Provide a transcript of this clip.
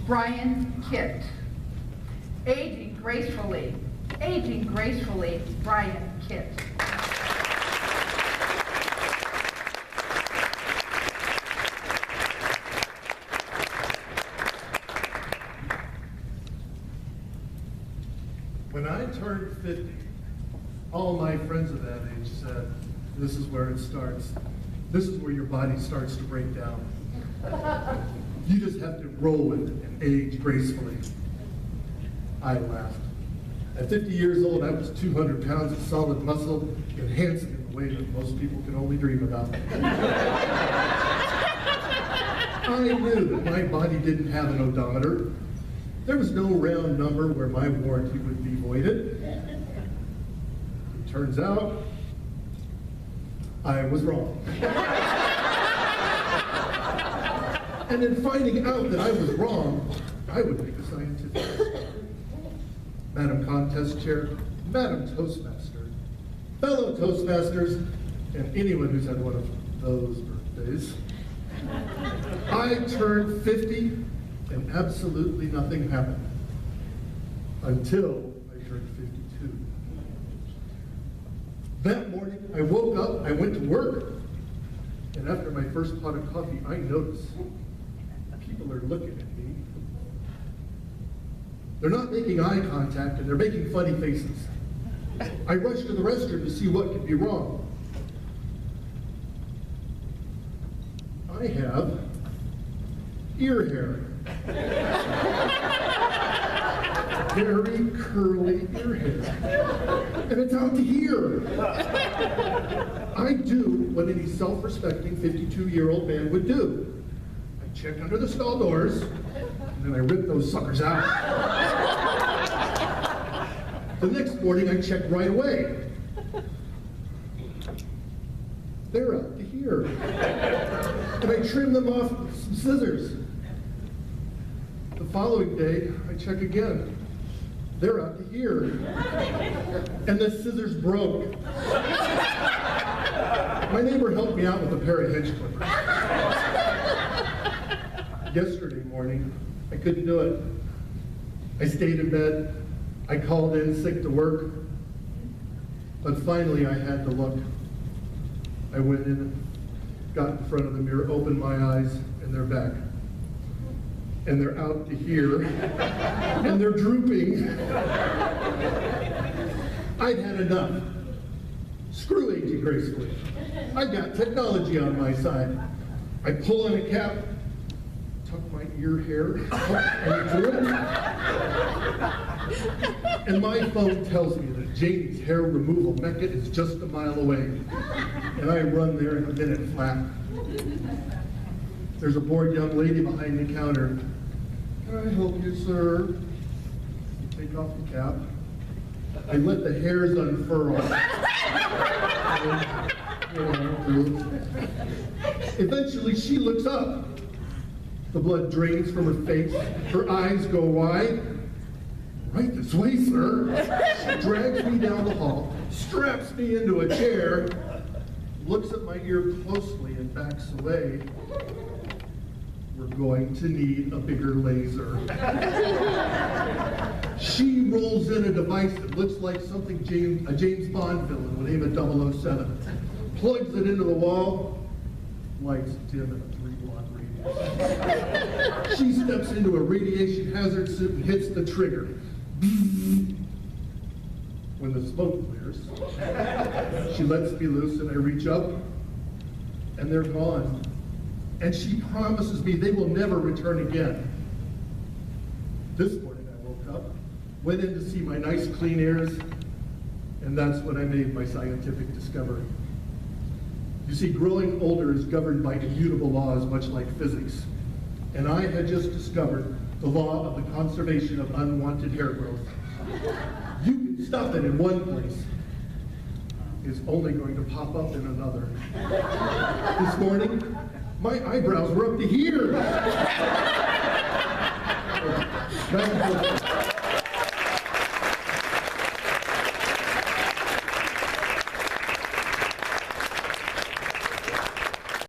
Brian Kitt. Aging gracefully, Brian Kitt. When I turned 50, all my friends of that age said, this is where it starts. This is where your body starts to break down. You just have to roll with it and age gracefully. I laughed. At 50 years old, I was 200 pounds of solid muscle and handsome in the way that most people can only dream about. I knew that my body didn't have an odometer. There was no round number where my warranty would be voided. It turns out, I was wrong. And in finding out that I was wrong, I would make a scientific discovery. Madam Contest Chair, Madam Toastmaster, fellow Toastmasters, and anyone who's had one of those birthdays, I turned 50 and absolutely nothing happened until I turned 52. That morning, I woke up, I went to work, and after my first pot of coffee, I noticed people are looking at me. They're not making eye contact, and they're making funny faces. I rushed to the restroom to see what could be wrong. I have ear hair. Very curly ear hair. And it's out to here. I do what any self-respecting 52-year-old man would do. I check under the stall doors, and then I rip those suckers out. The next morning, I check right away. They're out to here. And I trim them off with some scissors. The following day, I check again. They're out to here. And the scissors broke. My neighbor helped me out with a pair of hedge clippers. Yesterday morning, I couldn't do it. I stayed in bed. I called in sick to work. But finally, I had to look. I went in, got in front of the mirror, opened my eyes, and they're back. And they're out to here, and they're drooping. I'd had enough. Screw aging gracefully. I've got technology on my side. I pull on a cap, tuck my ear hair, and do it. And my phone tells me that Janie's hair removal mecca is just a mile away. And I run there in a minute flat. There's a bored young lady behind the counter. Can I help you, sir? You take off the cap. I let the hairs unfurl. Eventually, she looks up. The blood drains from her face. Her eyes go wide. Right this way, sir. She drags me down the hall, straps me into a chair, looks at my ear closely and backs away. We're going to need a bigger laser. She rolls in a device that looks like something a James Bond villain would aim at 007. Plugs it into the wall, lights dim in a 3-block radius. She steps into a radiation hazard suit and hits the trigger. When the smoke clears, she lets me loose and I reach up and they're gone. And she promises me they will never return again. This morning I woke up, went in to see my nice clean ears, and that's when I made my scientific discovery. You see, growing older is governed by immutable laws, much like physics. And I had just discovered the law of the conservation of unwanted hair growth. You can stop it in one place. It's only going to pop up in another. This morning, my eyebrows were up to here.